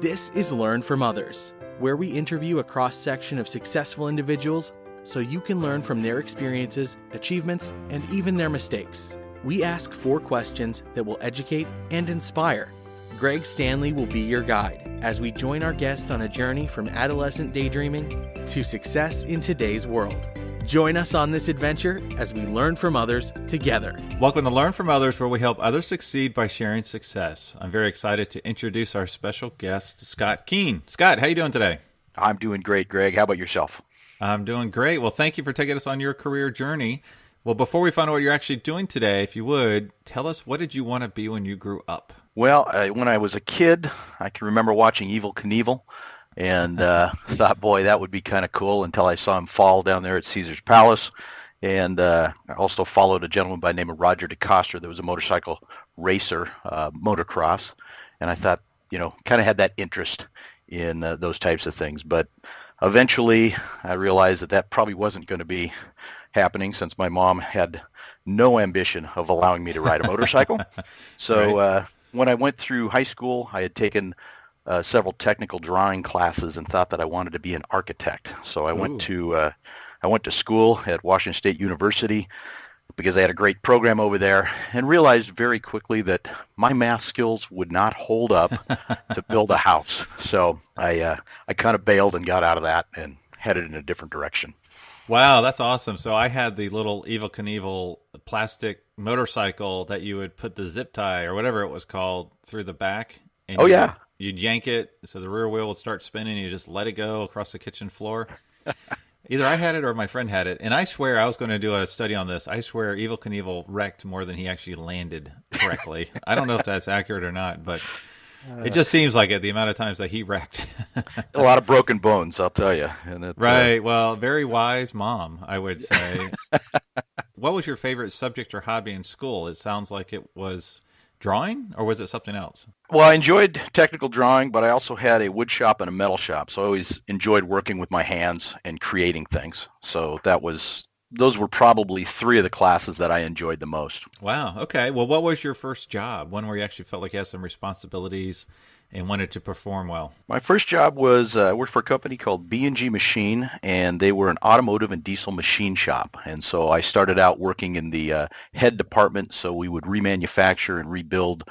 This is Learn from Others, where we interview a cross-section of successful individuals so you can learn from their experiences, achievements, and even their mistakes. We ask 4 questions that will educate and inspire. Greg Stanley will be your guide as we join our guest on a journey from adolescent daydreaming to success in today's world. Join us on this adventure as we learn from others together. Welcome to Learn from Others, where we help others succeed by sharing success. I'm very excited to introduce our special guest, Scott Keene. Scott, how you doing today? I'm doing great, Greg. How about yourself? I'm doing great. Well, thank you for taking us on your career journey. Well, before we find out what you're actually doing today, if you would, tell us, what did you want to be when you grew up? Well, when I was a kid, I can remember watching Evel Knievel and thought, boy, that would be kind of cool until I saw him fall down there at Caesar's Palace. And I also followed a gentleman by the name of Roger DeCoster. There was a motorcycle racer, motocross. And I thought, kind of had that interest in those types of things. But eventually I realized that probably wasn't going to be happening since my mom had no ambition of allowing me to ride a motorcycle. So Right. When I went through high school, I had taken several technical drawing classes and thought that I wanted to be an architect. So I went to school at Washington State University because they had a great program over there, and realized very quickly that my math skills would not hold up to build a house. So I kind of bailed and got out of that and headed in a different direction. Wow, that's awesome. So I had the little Evel Knievel plastic motorcycle that you would put the zip tie or whatever it was called through the back. And you'd yank it so the rear wheel would start spinning, and you just let it go across the kitchen floor. Either I had it or my friend had it. And I swear, I was going to do a study on this. I swear Evel Knievel wrecked more than he actually landed correctly. I don't know if that's accurate or not, but it just seems like it, the amount of times that he wrecked. A lot of broken bones, I'll tell you. And Right. Well, very wise mom, I would say. What was your favorite subject or hobby in school? It sounds like it was drawing, or was it something else? Well, I enjoyed technical drawing, but I also had a wood shop and a metal shop. So I always enjoyed working with my hands and creating things. So those were probably 3 of the classes that I enjoyed the most. Wow. Okay. Well, what was your first job? One where you actually felt like you had some responsibilities and wanted to perform well? My first job was I worked for a company called B&G Machine, and they were an automotive and diesel machine shop. And so I started out working in the head department, so we would remanufacture and rebuild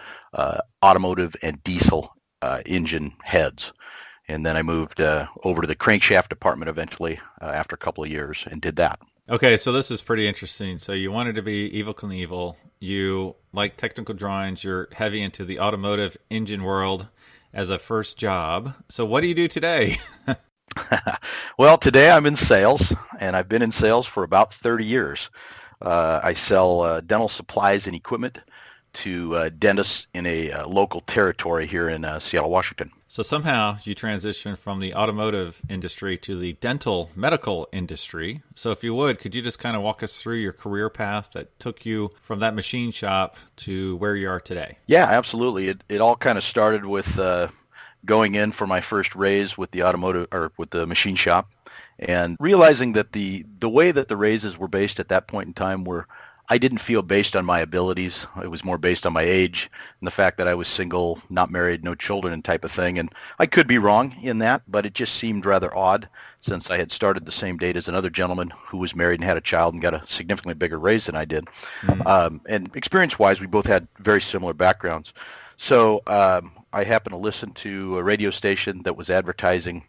automotive and diesel engine heads. And then I moved over to the crankshaft department eventually after a couple of years and did that. Okay, so this is pretty interesting. So you wanted to be Evel Knievel. You like technical drawings. You're heavy into the automotive engine world as a first job. So what do you do today? Well, today I'm in sales, and I've been in sales for about 30 years. I sell dental supplies and equipment to dentists in a local territory here in Seattle, Washington. So somehow you transitioned from the automotive industry to the dental medical industry. So if you would, could you just kind of walk us through your career path that took you from that machine shop to where you are today? Yeah, absolutely. It all kind of started with going in for my first raise with the with the machine shop, and realizing that the way that the raises were based at that point in time I didn't feel based on my abilities. It was more based on my age and the fact that I was single, not married, no children, and type of thing. And I could be wrong in that, but it just seemed rather odd since I had started the same date as another gentleman who was married and had a child and got a significantly bigger raise than I did. And experience-wise, we both had very similar backgrounds. So I happened to listen to a radio station that was advertising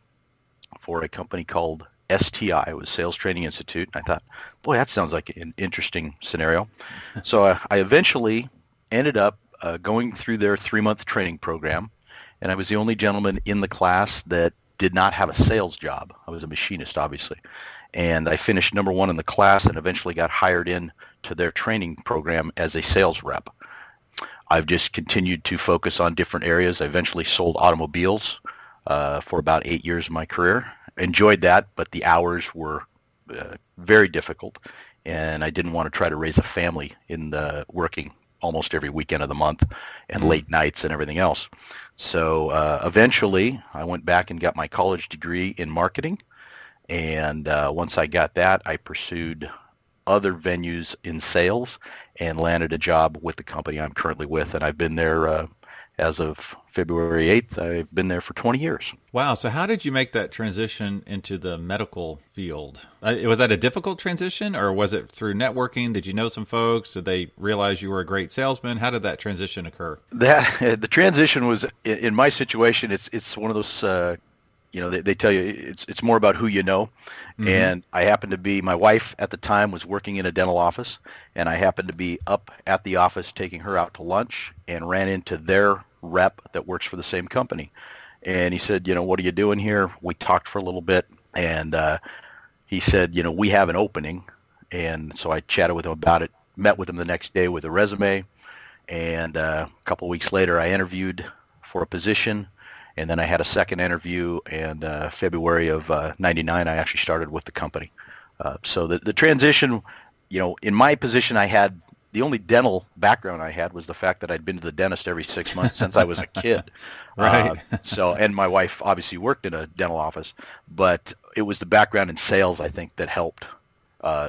for a company called STI. It was Sales Training Institute. I thought, boy, that sounds like an interesting scenario. So I eventually ended up going through their 3-month training program, and I was the only gentleman in the class that did not have a sales job. I was a machinist, obviously. And I finished number 1 in the class and eventually got hired in to their training program as a sales rep. I've just continued to focus on different areas. I eventually sold automobiles for about 8 years of my career. Enjoyed that, but the hours were very difficult, and I didn't want to try to raise a family in working almost every weekend of the month and late nights and everything else. So eventually I went back and got my college degree in marketing, and once I got that, I pursued other venues in sales and landed a job with the company I'm currently with, and I've been there as of February 8th, I've been there for 20 years. Wow. So how did you make that transition into the medical field? Was that a difficult transition, or was it through networking? Did you know some folks? Did they realize you were a great salesman? How did that transition occur? The transition was, in my situation, it's one of those, they tell you it's more about who you know. Mm-hmm. And I happened to be, my wife at the time was working in a dental office, and I happened to be up at the office taking her out to lunch and ran into their rep that works for the same company. And he said, what are you doing here? We talked for a little bit, and he said, we have an opening. And so I chatted with him about it, met with him the next day with a resume, and a couple of weeks later I interviewed for a position. And then I had a second interview, and February of '99, I actually started with the company. So the transition, in my position, I had the only dental background I had was the fact that I'd been to the dentist every 6 months since I was a kid. Right. And my wife obviously worked in a dental office, but it was the background in sales, I think, that helped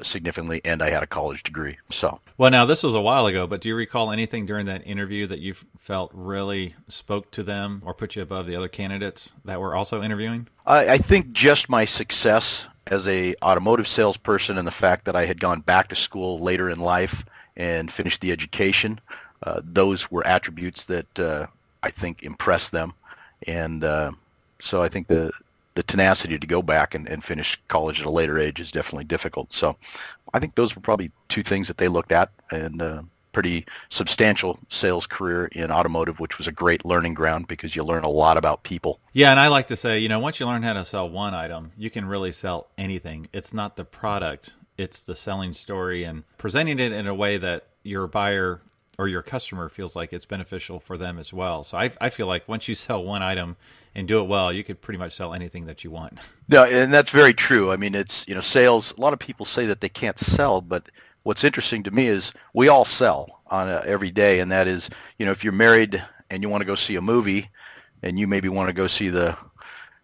significantly, and I had a college degree. So. Well, now this was a while ago, but do you recall anything during that interview that you felt really spoke to them or put you above the other candidates that were also interviewing? I think just my success as a automotive salesperson and the fact that I had gone back to school later in life and finished the education, those were attributes that I think impressed them. And so I think the tenacity to go back and finish college at a later age is definitely difficult. So I think those were probably two things that they looked at, and pretty substantial sales career in automotive, which was a great learning ground because you learn a lot about people. Yeah, and I like to say, once you learn how to sell one item, you can really sell anything. It's not the product, it's the selling story and presenting it in a way that your buyer or your customer feels like it's beneficial for them as well. So I feel like once you sell one item and do it well, you could pretty much sell anything that you want. No, and that's very true. I mean, it's, sales, a lot of people say that they can't sell, but what's interesting to me is we all sell on every day, and that is, if you're married and you want to go see a movie and you maybe want to go see the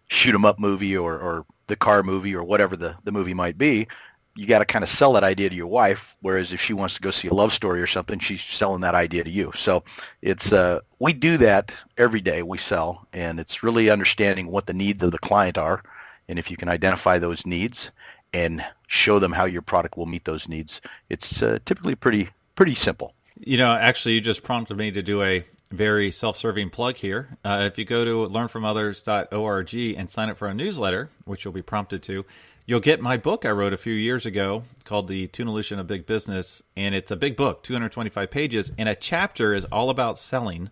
shoot 'em up movie or the car movie or whatever the movie might be, you got to kind of sell that idea to your wife, whereas if she wants to go see a love story or something, she's selling that idea to you. So it's we do that every day. We sell, and it's really understanding what the needs of the client are, and if you can identify those needs and show them how your product will meet those needs, it's typically pretty simple. Actually, you just prompted me to do a very self-serving plug here. If you go to learnfromothers.org and sign up for a newsletter, which you'll be prompted to, you'll get my book I wrote a few years ago called The Tuneolution of Big Business, and it's a big book, 225 pages, and a chapter is all about selling,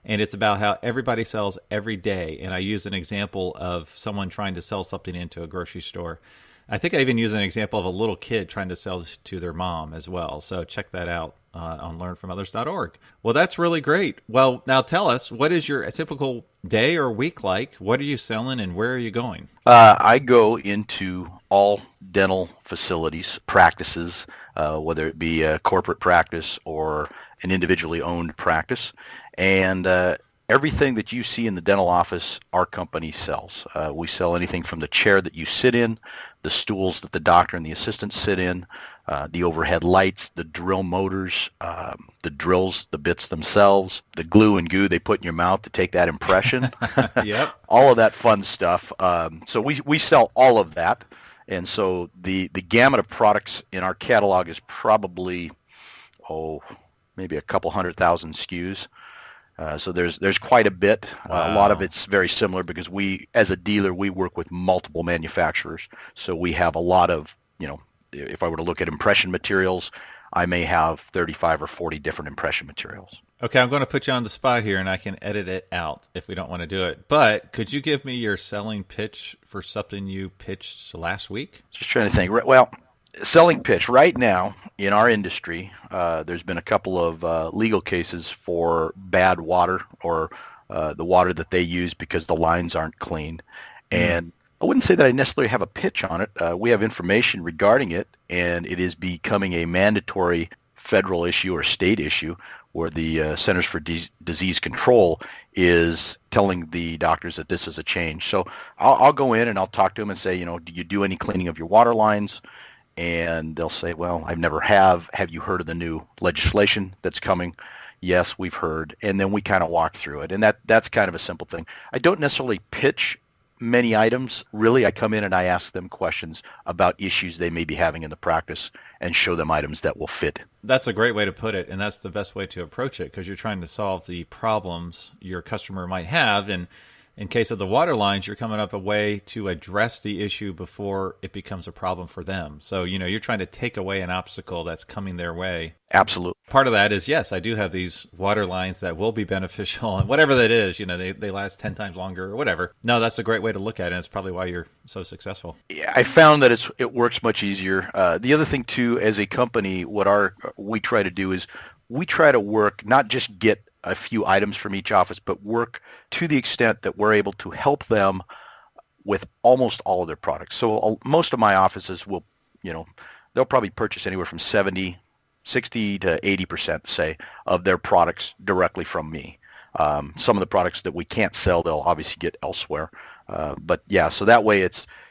and it's about how everybody sells every day, and I use an example of someone trying to sell something into a grocery store. I think I even use an example of a little kid trying to sell to their mom as well, so check that out on learnfromothers.org. Well, that's really great. Well, now tell us, what is your typical day or week like? What are you selling and where are you going? I go into all dental facilities, practices, whether it be a corporate practice or an individually owned practice. And everything that you see in the dental office, our company sells. We sell anything from the chair that you sit in, the stools that the doctor and the assistant sit in, the overhead lights, the drill motors, the drills, the bits themselves, the glue and goo they put in your mouth to take that impression. Yep. All of that fun stuff. So we sell all of that. And so the gamut of products in our catalog is probably, maybe a couple 100,000 SKUs. So there's quite a bit. Wow. A lot of it's very similar because we, as a dealer, we work with multiple manufacturers. So we have a lot of, if I were to look at impression materials, I may have 35 or 40 different impression materials. Okay, I'm going to put you on the spot here, and I can edit it out if we don't want to do it. But could you give me your selling pitch for something you pitched last week? Just trying to think. Well, selling pitch right now in our industry, there's been a couple of legal cases for bad water or the water that they use because the lines aren't clean. And I wouldn't say that I necessarily have a pitch on it. We have information regarding it, and it is becoming a mandatory federal issue or state issue where the Centers for Disease Control is telling the doctors that this is a change. So I'll go in and I'll talk to them and say, do you do any cleaning of your water lines? And they'll say, well, I've never have. Have you heard of the new legislation that's coming? yes, we've heard, and then we kind of walk through it. And that's kind of a simple thing. I don't necessarily pitch many items. Really, I come in and I ask them questions about issues they may be having in the practice and show them items that will fit. That's a great way to put it, and that's the best way to approach it, because you're trying to solve the problems your customer might have. And in case of the water lines, you're coming up a way to address the issue before it becomes a problem for them. So, you're trying to take away an obstacle that's coming their way. Absolutely. Part of that is, yes, I do have these water lines that will be beneficial, and whatever that is, they last 10 times longer or whatever. No, that's a great way to look at it, and it's probably why you're so successful. Yeah, I found that it works much easier. The other thing, too, as a company, we try to do is we try to work, not just get a few items from each office, but work to the extent that we're able to help them with almost all of their products. So most of my offices will, they'll probably purchase anywhere from 60 to 80%, say, of their products directly from me. Some of the products that we can't sell, they'll obviously get elsewhere. But yeah, so that way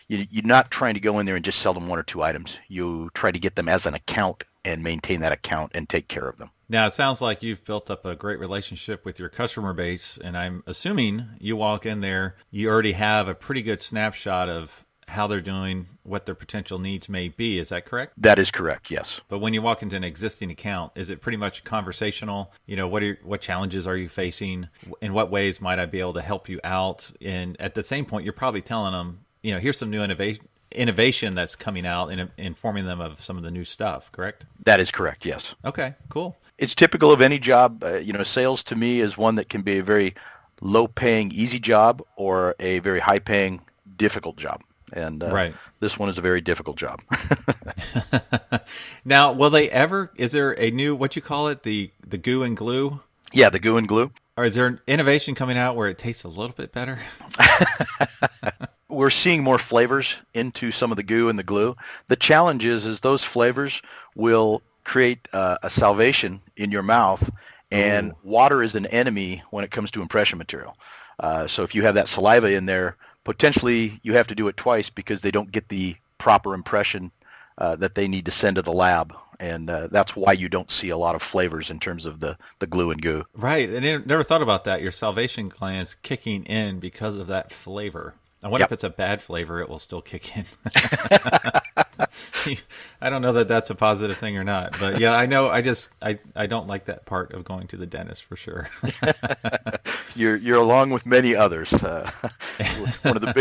you're not trying to go in there and just sell them one or two items. You try to get them as an account and maintain that account and take care of them. Now, it sounds like you've built up a great relationship with your customer base, and I'm assuming you walk in there, you already have a pretty good snapshot of how they're doing, what their potential needs may be. Is that correct? That is correct, yes. But when you walk into an existing account, is it pretty much conversational? What challenges are you facing? In what ways might I be able to help you out? And at the same point, you're probably telling them, here's some new innovation that's coming out and informing them of some of the new stuff, correct? That is correct, yes. Okay, cool. It's typical of any job. Sales to me is one that can be a very low-paying, easy job or a very high-paying, difficult job. And right. This one is a very difficult job. Now, is there a new, what you call it, the goo and glue? Yeah, the goo and glue. Or is there an innovation coming out where it tastes a little bit better? We're seeing more flavors into some of the goo and the glue. The challenge is those flavors will create a salvation in your mouth, and water is an enemy when it comes to impression material. So if you have that saliva in there, potentially you have to do it twice because they don't get the proper impression that they need to send to the lab. And that's why you don't see a lot of flavors in terms of the glue and goo. Right. And I never thought about that. Your salvation glands kicking in because of that flavor. I wonder if it's a bad flavor, it will still kick in. I don't know that that's a positive thing or not. But yeah, I know. I don't like that part of going to the dentist for sure. You're along with many others. One of the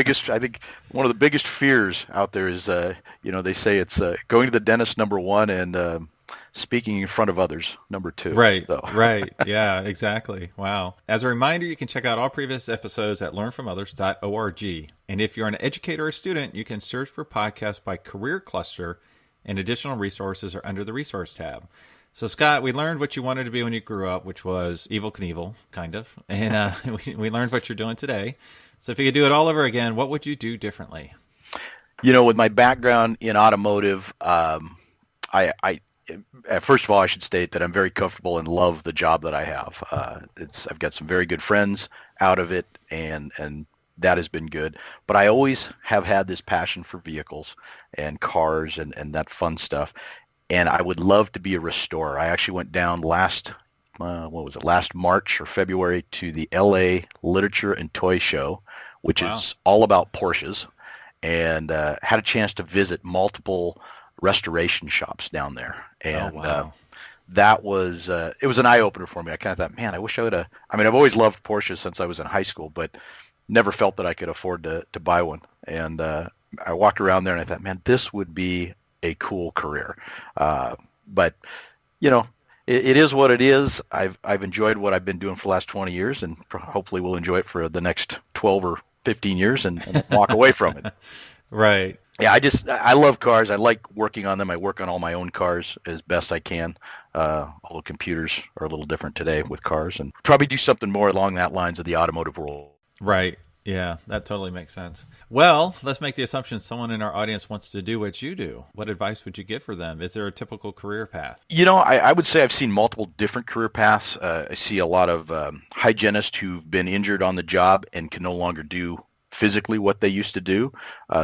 biggest fears out there is, they say it's going to the dentist, number one, and speaking in front of others, number two. Right, right. Yeah, exactly. Wow. As a reminder, you can check out all previous episodes at learnfromothers.org. And if you're an educator or student, you can search for podcasts by career cluster, and additional resources are under the resource tab. So, Scott, we learned what you wanted to be when you grew up, which was Evel Knievel, kind of. And we learned what you're doing today. So if you could do it all over again, what would you do differently? With my background in automotive, first of all, I should state that I'm very comfortable and love the job that I have. I've got some very good friends out of it, and that has been good. But I always have had this passion for vehicles and cars and that fun stuff. And I would love to be a restorer. I actually went down last March or February to the LA Literature and Toy Show, which is all about Porsches, and had a chance to visit multiple restoration shops down there. And that was it was an eye-opener for me. I kind of thought, man, I wish I would have. I mean, I've always loved Porsches since I was in high school, but never felt that I could afford to buy one. And I walked around there and I thought, man, this would be a cool career. But it is what it is. I've enjoyed what I've been doing for the last 20 years, and hopefully we'll enjoy it for the next 12 or 15 years and walk away from it. Right. Yeah, I love cars. I like working on them. I work on all my own cars as best I can. Although computers are a little different today with cars, and probably do something more along that lines of the automotive world. Right. Yeah, that totally makes sense. Well, let's make the assumption someone in our audience wants to do what you do. What advice would you give for them? Is there a typical career path? I would say I've seen multiple different career paths. I see a lot of hygienists who've been injured on the job and can no longer do physically what they used to do,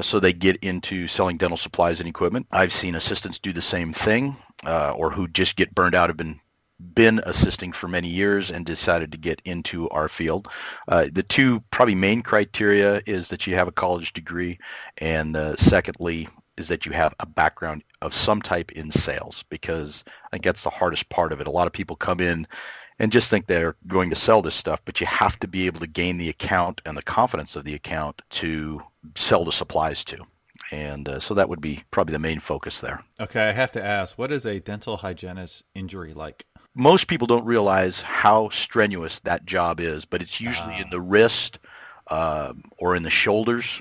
so they get into selling dental supplies and equipment. I've seen assistants do the same thing, or who just get burned out, have been been assisting for many years and decided to get into our field. The two probably main criteria is that you have a college degree, and secondly is that you have a background of some type in sales, because I think that's the hardest part of it. A lot of people come in and just think they're going to sell this stuff, but you have to be able to gain the account and the confidence of the account to sell the supplies to. And so that would be probably the main focus there. Okay, I have to ask, what is a dental hygienist injury like? Most people don't realize how strenuous that job is, but it's usually in the wrist or in the shoulders.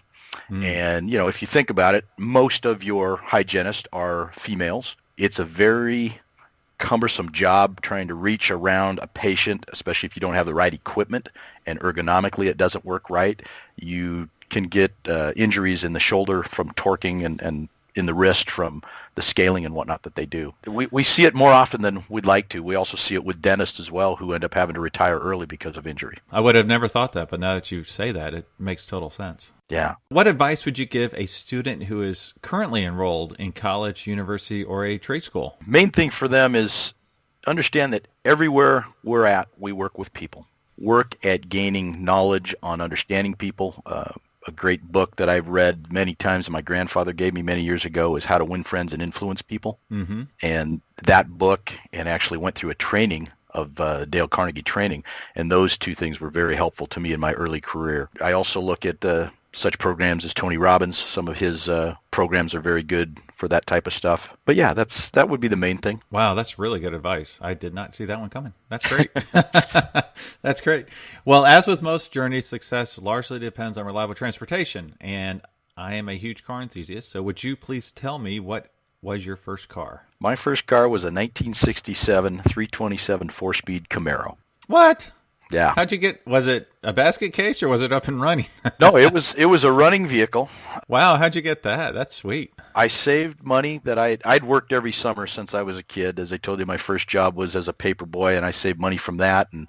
And, if you think about it, most of your hygienists are females. It's a very cumbersome job trying to reach around a patient, especially if you don't have the right equipment and ergonomically it doesn't work right. You can get injuries in the shoulder from torquing and in the wrist from the scaling and whatnot that they do. We see it more often than we'd like to. We also see it with dentists as well, who end up having to retire early because of injury. I would have never thought that, but now that you say that, it makes total sense. Yeah. What advice would you give a student who is currently enrolled in college, university, or a trade school? Main thing for them is understand that everywhere we're at, we work with people. Work at gaining knowledge on understanding people. A great book that I've read many times and my grandfather gave me many years ago is How to Win Friends and Influence People. Mm-hmm. And that book, and actually went through a training of Dale Carnegie training, and those two things were very helpful to me in my early career. I also look at such programs as Tony Robbins. Some of his programs are very good for that type of stuff. But yeah, that would be the main thing. Wow, that's really good advice. I did not see that one coming. That's great. That's great. Well, as with most journeys, success largely depends on reliable transportation. And I am a huge car enthusiast. So would you please tell me what was your first car? My first car was a 1967 327 4-speed Camaro. What? Yeah. How'd you get? Was it a basket case or was it up and running? No, it was a running vehicle. Wow, how'd you get that? That's sweet. I saved money that I'd worked every summer since I was a kid. As I told you, my first job was as a paper boy, and I saved money from that. And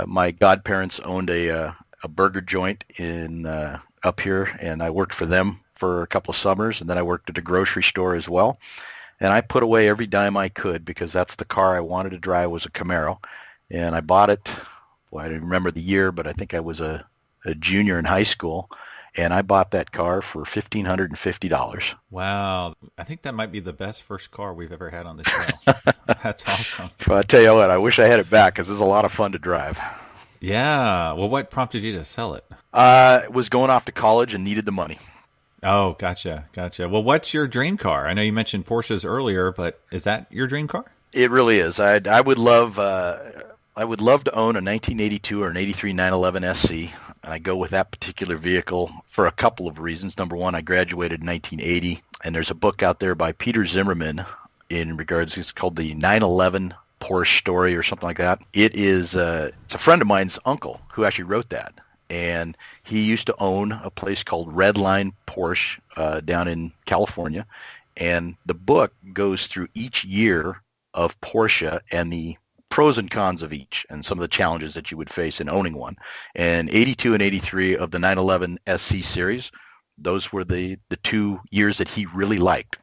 my godparents owned a burger joint in up here, and I worked for them for a couple of summers, and then I worked at a grocery store as well. And I put away every dime I could because that's the car I wanted to drive, was a Camaro. And I bought it. Well, I don't remember the year, but I think I was a junior in high school, and I bought that car for $1,550. Wow. I think that might be the best first car we've ever had on the show. That's awesome. Well, I tell you what, I wish I had it back because it was a lot of fun to drive. Yeah. Well, what prompted you to sell it? I was going off to college and needed the money. Oh, gotcha. Well, what's your dream car? I know you mentioned Porsches earlier, but is that your dream car? It really is. I would love to own a 1982 or an 83 911 SC, and I go with that particular vehicle for a couple of reasons. Number one, I graduated in 1980, and there's a book out there by Peter Zimmerman in regards, it's called the 911 Porsche Story or something like that. It's a friend of mine's uncle who actually wrote that, and he used to own a place called Redline Porsche down in California, and the book goes through each year of Porsche and the pros and cons of each and some of the challenges that you would face in owning one. And 82 and 83 of the 911 SC series, those were the 2 years that he really liked.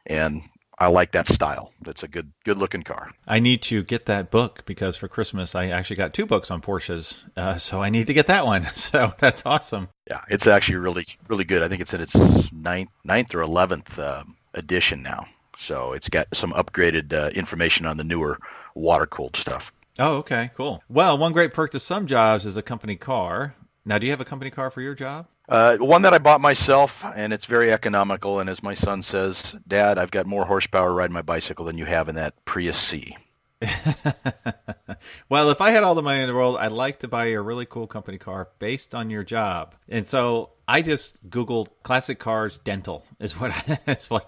And I like that style. It's a good looking car. I need to get that book because for Christmas I actually got 2 books on Porsches, so I need to get that one. So that's awesome. Yeah, it's actually really good. I think it's in its ninth or 11th edition now. So it's got some upgraded information on the newer water-cooled stuff. Oh, okay, cool. Well, one great perk to some jobs is a company car. Now, do you have a company car for your job? One that I bought myself, and it's very economical. And as my son says, Dad, I've got more horsepower riding my bicycle than you have in that Prius C. Well, if I had all the money in the world, I'd like to buy a really cool company car based on your job. And so I just Googled classic cars dental is what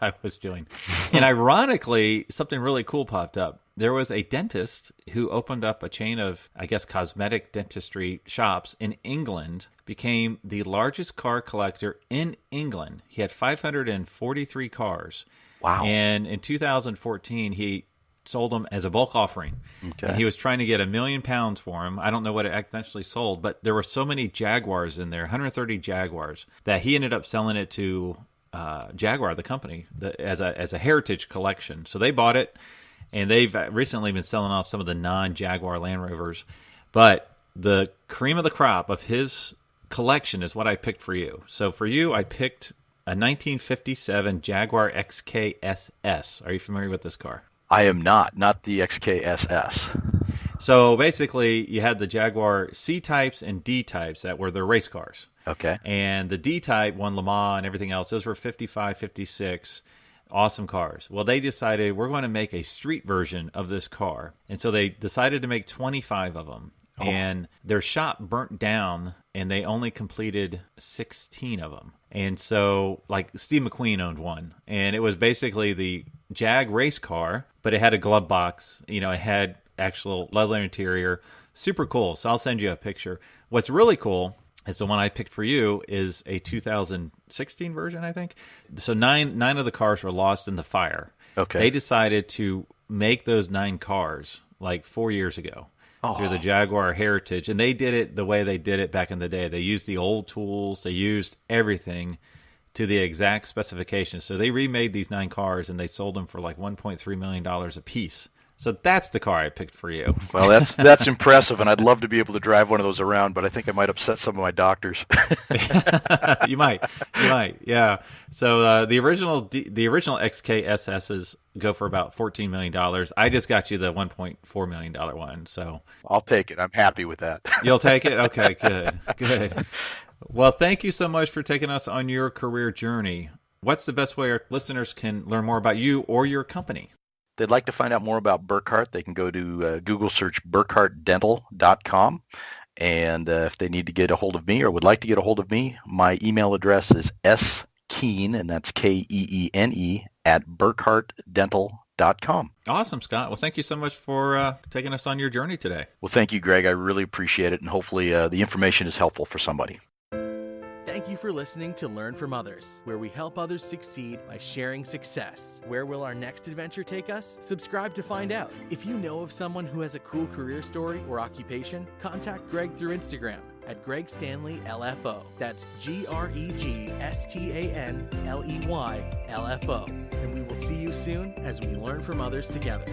I was doing. And ironically, something really cool popped up. There was a dentist who opened up a chain of, I guess, cosmetic dentistry shops in England, became the largest car collector in England. He had 543 cars. Wow. And in 2014, he sold them as a bulk offering. Okay. And he was trying to get £1 million for them. I don't know what it eventually sold, but there were so many Jaguars in there, 130 Jaguars, that he ended up selling it to Jaguar, the company, as a heritage collection. So they bought it, And they've recently been selling off some of the non-Jaguar Land Rovers. But the cream of the crop of his collection is what I picked for you. So for you, I picked a 1957 Jaguar XK-SS. Are you familiar with this car? I am not the XK-SS. So basically, you had the Jaguar C-types and D-types that were their race cars. Okay. And the D-type won Le Mans and everything else. Those were 55, 56, awesome cars. Well, they decided we're going to make a street version of this car. And so they decided to make 25 of them. Oh. And their shop burnt down, and they only completed 16 of them. And so, like, Steve McQueen owned one. And it was basically the Jag race car, but it had a glove box. You know, it had actual leather interior. Super cool. So I'll send you a picture. What's really cool is the one I picked for you is a 2016 version, I think. So nine of the cars were lost in the fire. Okay. They decided to make those 9 cars like 4 years ago. Through the Jaguar heritage. And they did it the way they did it back in the day. They used the old tools. They used everything to the exact specifications. So they remade these 9 cars, and they sold them for like $1.3 million a piece. So that's the car I picked for you. Well, that's impressive, and I'd love to be able to drive one of those around, but I think I might upset some of my doctors. You might, yeah. So the original XKSSs go for about $14 million. I just got you the $1.4 million one. So I'll take it. I'm happy with that. You'll take it? Okay, good. Well, thank you so much for taking us on your career journey. What's the best way our listeners can learn more about you or your company? They'd like to find out more about Berkhart, they can go to Google search berkhartdental.com. And if they need to get a hold of me or would like to get a hold of me, my email address is skeene, and that's Keene, at berkhartdental.com. Awesome, Scott. Well, thank you so much for taking us on your journey today. Well, thank you, Greg. I really appreciate it, and hopefully the information is helpful for somebody. Thank you for listening to Learn from Others, where we help others succeed by sharing success. Where will our next adventure take us? Subscribe to find out. If you know of someone who has a cool career story or occupation, contact Greg through Instagram at Greg Stanley LFO. That's GregStanley LFO. And we will see you soon as we learn from others together.